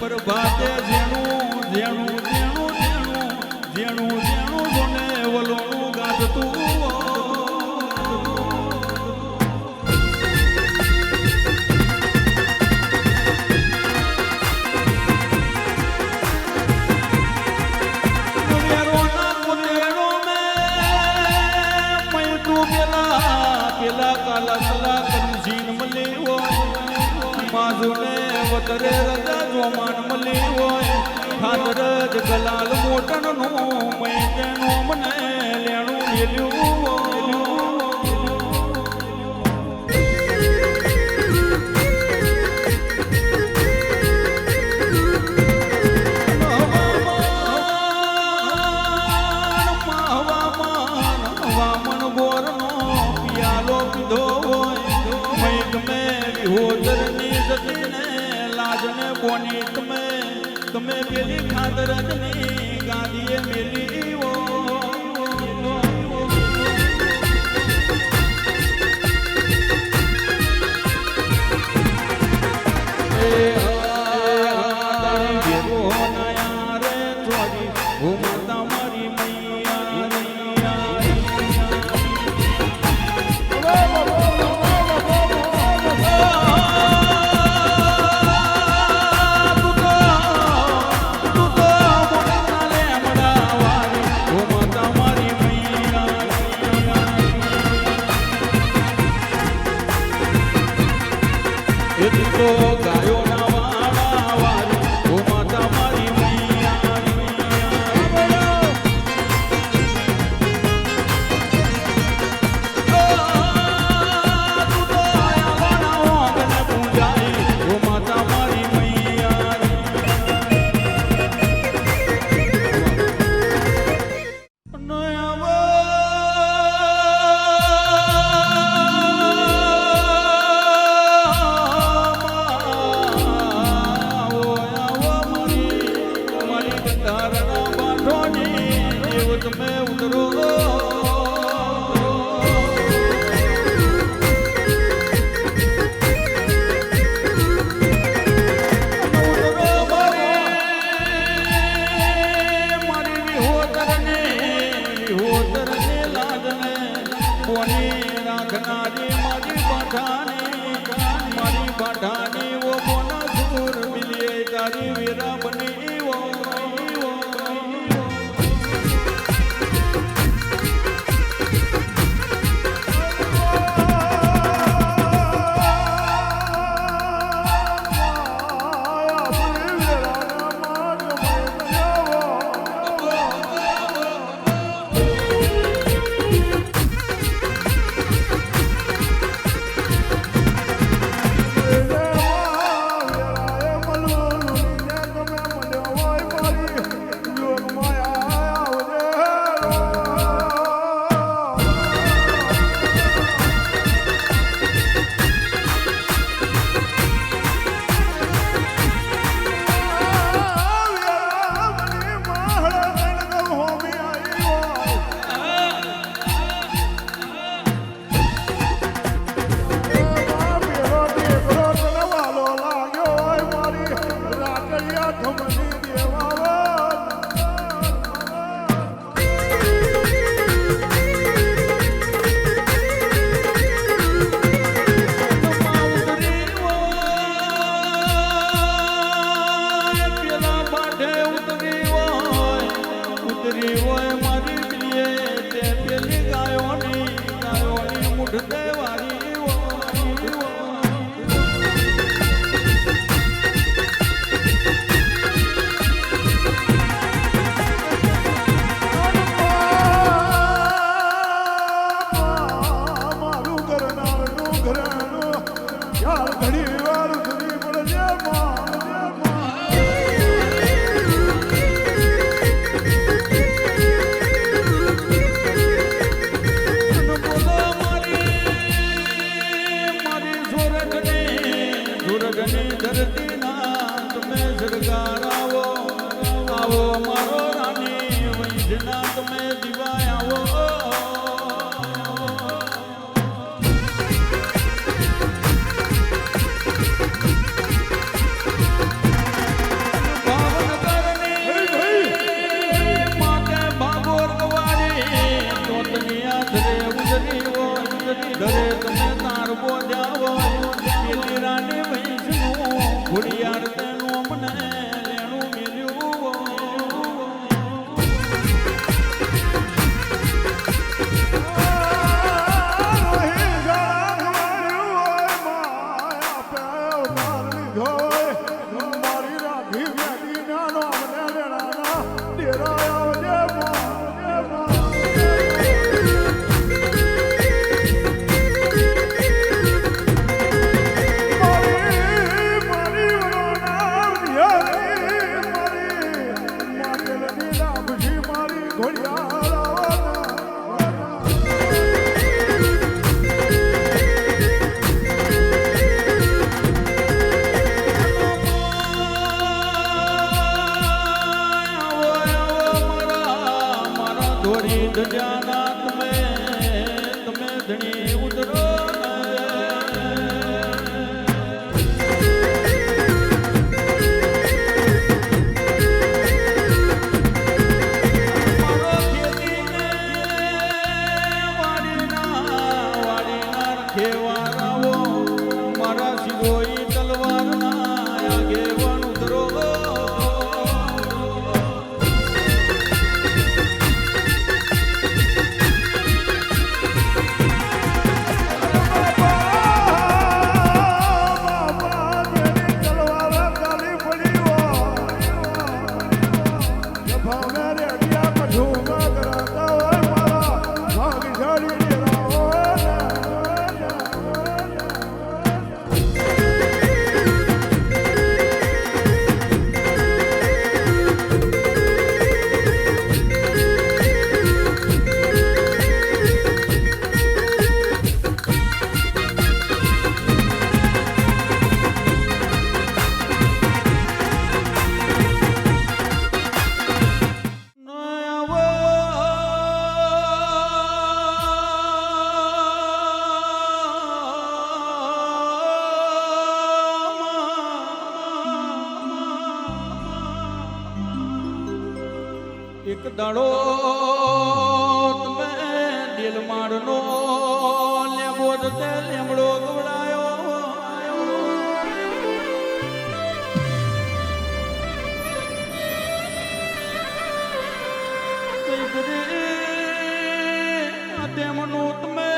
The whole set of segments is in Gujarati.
પ્રભાતે જેણું જેણું જેણું જેણું જેણું જેણું જોને વલોનું ગાતું વતરે રજા જોમાન મળી હોય ખાતર જ ગલાલ મોટન નું મેં તેનું મને લેણું મેલ્યું વામન બોરનો પિયાલો પીધો હોય મેં ગમે વિહોદર ની જતીને લાજને બોની તમે પેલી ખાતર જની ગાદીએ મેલી વો મેલી હોય મારી પ્રિય તે પેલી ગાયોની મુઠતે વાળી ઘરે તમે તાર બોધ્યા હોય પેલી રાની વૈષ્ણુ ઘોડિયાર તેનું મને લેણું મેલ્યું તમે ધણી ઉતરો મારા શિવોઈ તલવાર ના આગેવાન ઉતરો એક દાડો તમે દિલ મારનો લેબો તે લેમડો ગવડાયો તેમનું તમે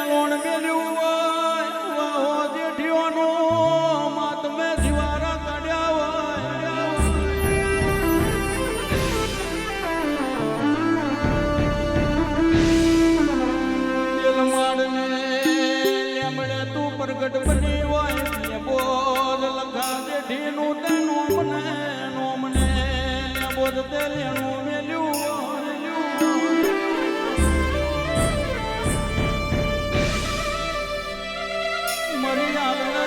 લોણ મેલ્યું જેઠીઓનું માં તમે જીવારા કાઢ્યા પ્રગટ બની હોય બોલ લખા જેઠીનું તેનું મને બોધ તે લેણું મેલ્યું મરી આગને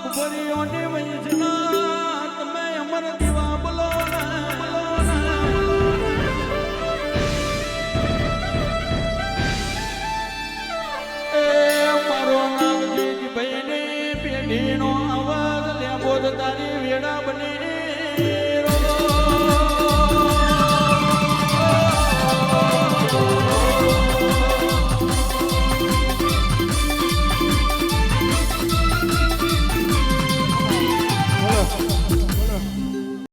ભરીઓની વૈષ્ણા તમે અમર દીવા બોલો તારી વેડા બની